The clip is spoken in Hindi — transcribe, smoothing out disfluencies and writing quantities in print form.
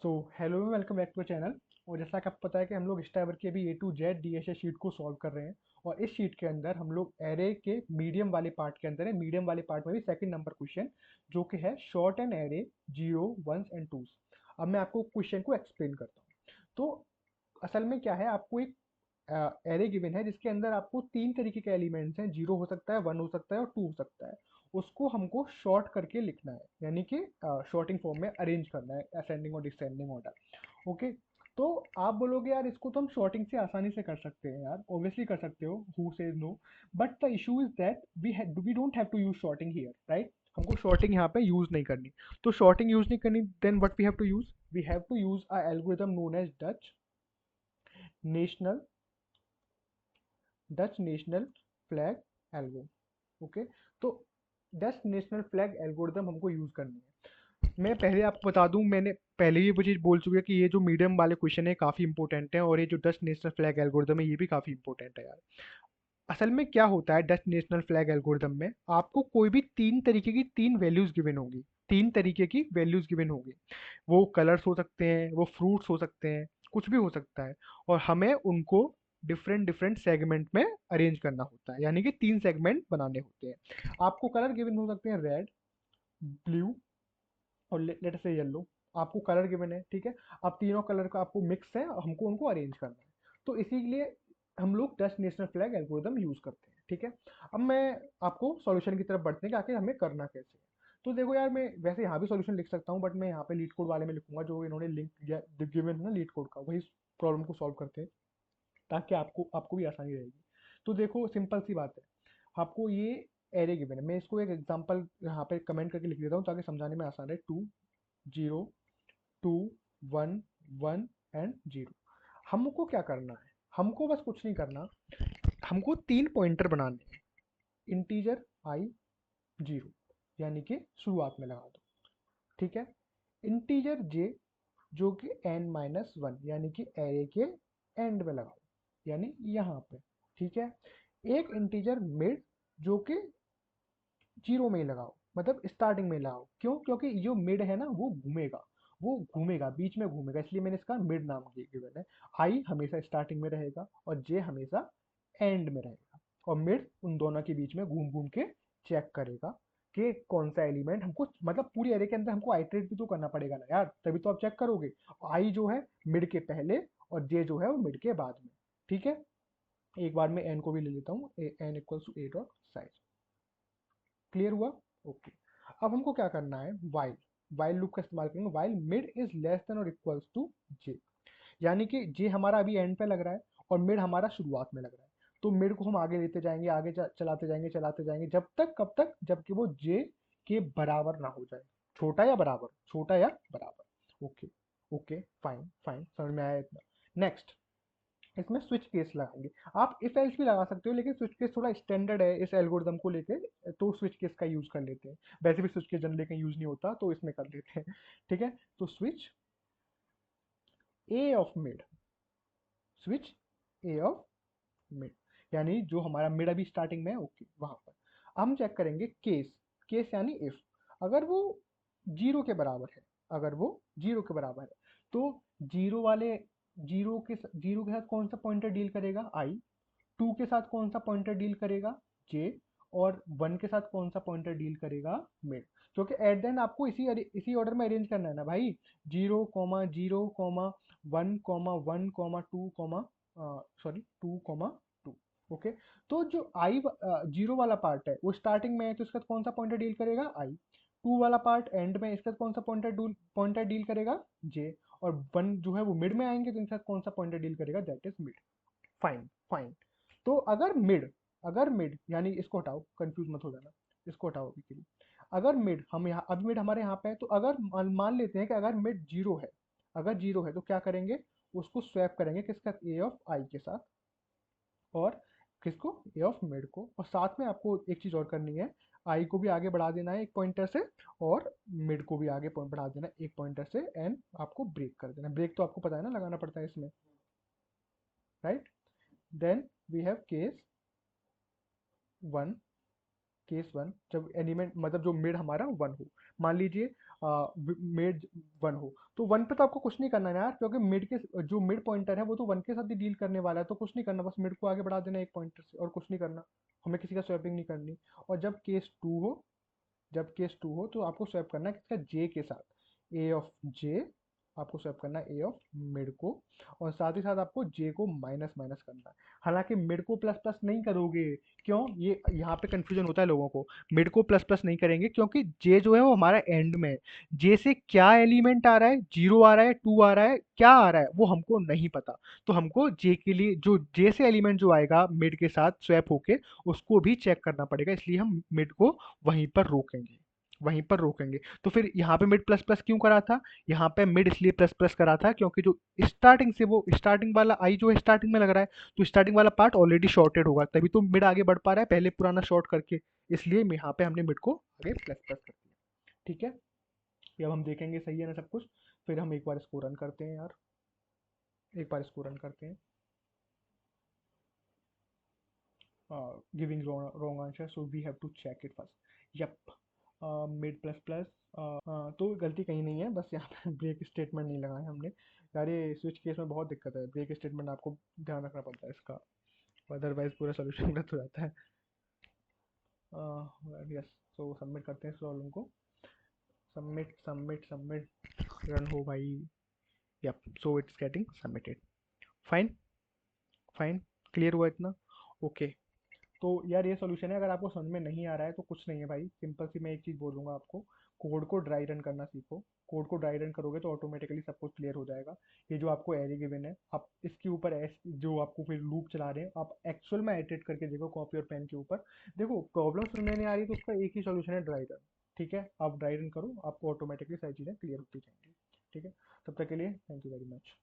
So hello welcome back to channel. और जैसा कि आपको पता है कि हम लोग इस टाइप की अभी A to Z DSA sheet को सॉल्व कर रहे हैं। और इस शीट के अंदर हम लोग एरे के मीडियम वाले पार्ट के अंदर है। मीडियम वाले पार्ट में भी सेकंड नंबर क्वेश्चन जो कि है sort and array zero ones and twos. अब मैं आपको क्वेश्चन को एक्सप्लेन करता हूँ। तो असल में क्या है, आपको एक एरे गिवन है जिसके अंदर आपको तीन तरीके के एलिमेंट्स हैं। जीरो हो सकता है, वन हो सकता है और टू हो सकता है। उसको हमको शॉर्ट करके लिखना है, यानी कि शॉर्टिंग फॉर्म में अरेंज करना है, असेंडिंग और डिसेंडिंग ऑर्डर। ओके। तो आप बोलोगे यार इसको तो हम शॉर्टिंग से आसानी से कर सकते हैं। यार ऑब्वियसली कर सकते हो, who says no. But the issue is that we don't have to use sorting here, right. हमको शॉर्टिंग यहाँ पे यूज नहीं करनी। तो शॉर्टिंग यूज नहीं करनी, then what we have to use a algorithm known as national Dutch national flag algo. Okay. तो डच नेशनल फ्लैग एल्गोरिथम हमको यूज करनी है। मैं पहले आपको बता दूं, मैंने पहले ही वो चीज़ बोल चुका कि ये जो मीडियम वाले क्वेश्चन है काफ़ी इंपॉर्टेंट है, और ये जो डच नेशनल फ्लैग एल्गोरिथम है ये भी काफ़ी इंपॉर्टेंट है यार। असल में क्या होता है डच नेशनल फ्लैग एल्गोरिथम में, आपको कोई भी तीन तरीके की तीन वैल्यूज गिवन होगी। तीन तरीके की वैल्यूज गिवन होगी। वो कलर्स हो सकते हैं, वो फ्रूट्स हो सकते हैं, कुछ भी हो सकता है। और हमें उनको डिफरेंट डिफरेंट सेगमेंट में अरेंज करना होता है, यानी कि तीन सेगमेंट बनाने होते हैं। आपको कलर गिवन हो सकते हैं रेड, ब्लू और लेट से येलो। आपको कलर गिवन है, ठीक है। अब तीनों कलर का आपको मिक्स है, हमको उनको अरेंज करना है। तो इसीलिए हम लोग Dutch national flag algorithm use करते हैं, ठीक है। अब मैं आपको सॉल्यूशन की तरफ बढ़ते हैं कि आखिर हमें करना कैसे है। तो देखो यार, मैं वैसे यहाँ भी सॉल्यूशन लिख सकता हूँ, बट मैं यहाँ पे लीड कोड वाले में लिखूंगा जो इन्होंने लिंक दिया गिवन है ना लीड कोड का, वही प्रॉब्लम को सॉल्व करते हैं ताकि आपको आपको भी आसानी रहेगी। तो देखो सिंपल सी बात है, आपको ये एरे गिवन है। मैं इसको एक एग्जांपल यहाँ पे कमेंट करके लिख देता हूँ ताकि समझाने में आसान है। Two, zero, two, one, one and zero. हमको क्या करना है, हमको बस कुछ नहीं करना, हमको तीन पॉइंटर बनाने हैं। इंटीजर आई जीरो, यानी कि शुरुआत में लगा दो, ठीक है। इंटीजर जे जो कि n माइनस वन, यानी कि एरे के एंड में लगाओ, यानी यहाँ पे, ठीक है। एक इंटीजर मिड जो कि जीरो में ही लगाओ, मतलब स्टार्टिंग में लगाओ। क्यों? क्योंकि जो मिड है ना वो घूमेगा, वो घूमेगा, बीच में घूमेगा, इसलिए मैंने इसका मिड नाम गिवन है। आई हमेशा स्टार्टिंग में रहेगा और जे हमेशा एंड में रहेगा। और मिड उन दोनों के बीच में घूम घूम के चेक करेगा कि कौन सा एलिमेंट हमको, मतलब पूरी एरे के अंदर हमको आइटरेट भी तो करना पड़ेगा ना यार, तभी तो आप चेक करोगे। आई जो है मिड के पहले और जे जो है वो मिड के बाद में, ठीक है। एक बार मैं एन को भी ले लेता हूँ, n equals to a dot size. Clear हुआ? ओके। अब हमको क्या करना है, वाइल वाइल लूप का इस्तेमाल करेंगे। While mid is less than और इक्वल्स टू जे, यानी कि जे हमारा अभी एंड पे लग रहा है और मिड हमारा शुरुआत में लग रहा है। तो मिड को हम आगे लेते जाएंगे, आगे चलाते जाएंगे जब तक, कब तक, जबकि वो जे के बराबर ना हो जाए। छोटा या बराबर, छोटा या बराबर। ओके। ओके, फाइन फाइन, समझ में आया इतना। नेक्स्ट, इसमें स्विच केस लगाएंगे। आप इफ एल्स भी लगा सकते हो, लेकिन स्विच केस थोड़ा स्टैंडर्ड है इस एल्गोरिदम को लेके, तो स्विच केस का यूज कर लेते हैं। वैसे भी स्विच केस जनरली कहीं यूज नहीं होता, तो इसमें कर लेते हैं, ठीक है। तो switch A of mid, switch A of mid, यानी जो हमारा मिड अभी स्टार्टिंग में है, ओके, वहां पर हम चेक करेंगे केस। केस यानी इफ, अगर वो जीरो के बराबर है, अगर वो जीरो के बराबर है, तो जीरो वाले, जीरो के साथ कौन सा पॉइंटर डील करेगा, आई। टू के साथ कौन सा पॉइंटर डील करेगा, जे। और वन के साथ कौन सा पॉइंटर डील करेगा, मिड। क्योंकि एट द एंड आपको इसी ऑर्डर में अरेंज करना है ना भाई। Zero comma zero comma one comma two comma, sorry, two comma two. Okay. तो जो आई जीरो वाला पार्ट है वो स्टार्टिंग में है, तो इसका कौन सा पॉइंटर डील करेगा, आई। टू वाला पार्ट एंड में, इसका कौन सा पॉइंटर डील करेगा, जे। और वन जो है वो मिड में आएंगे, तो इनका कौन सा पॉइंटर डील करेगा, that is mid. Fine fine. तो अगर मिड यानी इसको हटाओ, कंफ्यूज मत हो जाना, इसको हटाओ अभी के लिए। अगर मिड हम यहाँ, अब मिड हमारे यहाँ पे है, तो अगर मान लेते हैं कि अगर मिड जीरो है, अगर जीरो है तो क्या करेंगे, उसको स्वैप करेंगे किसका, ए ऑफ आई के साथ। और किसको, ए ऑफ मिड को। और साथ में आपको एक चीज और करनी है, आई को भी आगे बढ़ा देना है एक पॉइंटर से, और मिड को भी आगे बढ़ा देना है एक पॉइंटर से, एंड आपको ब्रेक कर देना है। ब्रेक तो आपको पता है ना लगाना पड़ता है इसमें, right. Then we have case one. Case one, जब एलिमेंट मतलब जो मिड हमारा वन हो। मान लीजिए मिड 1 हो, तो 1 पे तो आपको कुछ नहीं करना है यार, क्योंकि मिड के जो मिड पॉइंटर है वो तो 1 के साथ ही डील करने वाला है, तो कुछ नहीं करना, बस मिड को आगे बढ़ा देना एक पॉइंटर से, और कुछ नहीं करना। हमें किसी का स्वैपिंग नहीं करनी। और जब केस 2 हो तो आपको स्वैप करना है किसका, जे के साथ, ए ऑफ जे, आपको स्वैप करना है ए ऑफ मिड को, और साथ ही साथ आपको जे को माइनस माइनस करना है। हालांकि मिड को प्लस प्लस नहीं करोगे, क्यों, ये यहाँ पे कंफ्यूजन होता है लोगों को। मिड को प्लस प्लस नहीं करेंगे क्योंकि जे जो है वो हमारा एंड में है। जे से क्या एलिमेंट आ रहा है, 0 आ रहा है, 2 आ रहा है, क्या आ रहा है वो हमको नहीं पता। तो हमको जे के लिए जो जे से एलिमेंट जो आएगा मिड के साथ स्वैप होके, उसको भी चेक करना पड़ेगा, इसलिए हम मिड को वहीं पर रोकेंगे, वहीं पर रोकेंगे। तो फिर यहाँ पे मिड प्लस प्लस क्यों करा था, यहाँ पे मिड इसलिए प्लस प्लस करा था क्योंकि जो स्टार्टिंग से वो स्टार्टिंग वाला आई जो है स्टार्टिंग में लग रहा है, तो स्टार्टिंग वाला पार्ट ऑलरेडी शॉर्टेड होगा, तभी तो मिड आगे बढ़ पा रहा है पहले पुराना शॉर्ट करके, इसलिए यहाँ पे हमने मिड को आगे प्लस प्लस कर दिया। ठीक है, ये अब हम देखेंगे सही है ना सब कुछ। फिर हम एक बार इसको रन करते हैं यार, एक बार इसको रन करते हैं। Giving wrong answer, so we have to check it first. Yup, mid plus plus. तो गलती कहीं नहीं है, बस यहाँ पे ब्रेक स्टेटमेंट नहीं लगाया हमने। यार ये स्विच केस में बहुत दिक्कत है, ब्रेक स्टेटमेंट आपको ध्यान रखना पड़ता है इसका, अदरवाइज पूरा सोल्यूशन गलत हो जाता है। यस, तो सबमिट करते हैं इस प्रॉब्लम को। सबमिट सबमिट सबमिट, रन हो भाई। Yup, so it's getting submitted. Fine, fine, clear हुआ इतना। ओके, तो यार ये सॉल्यूशन है, अगर आपको समझ में नहीं आ रहा है तो कुछ नहीं है भाई, सिंपल सी मैं एक चीज़ बोलूँगा आपको, कोड को ड्राई रन करना सीखो। कोड को ड्राई रन करोगे तो ऑटोमेटिकली सब कुछ क्लियर हो जाएगा। ये जो आपको एरे गिवन है, आप इसके ऊपर जो आपको फिर लूप चला रहे हैं, आप एक्चुअल में एडिट करके देखो कॉपी और पेन के ऊपर। देखो प्रॉब्लम समझ में नहीं आ रही तो उसका एक ही सॉल्यूशन है, ड्राई रन। ठीक है, आप ड्राई रन करो, आपको ऑटोमेटिकली सारी चीज़ें क्लियर होती जाएंगी। ठीक है, तब तक के लिए थैंक यू वेरी मच।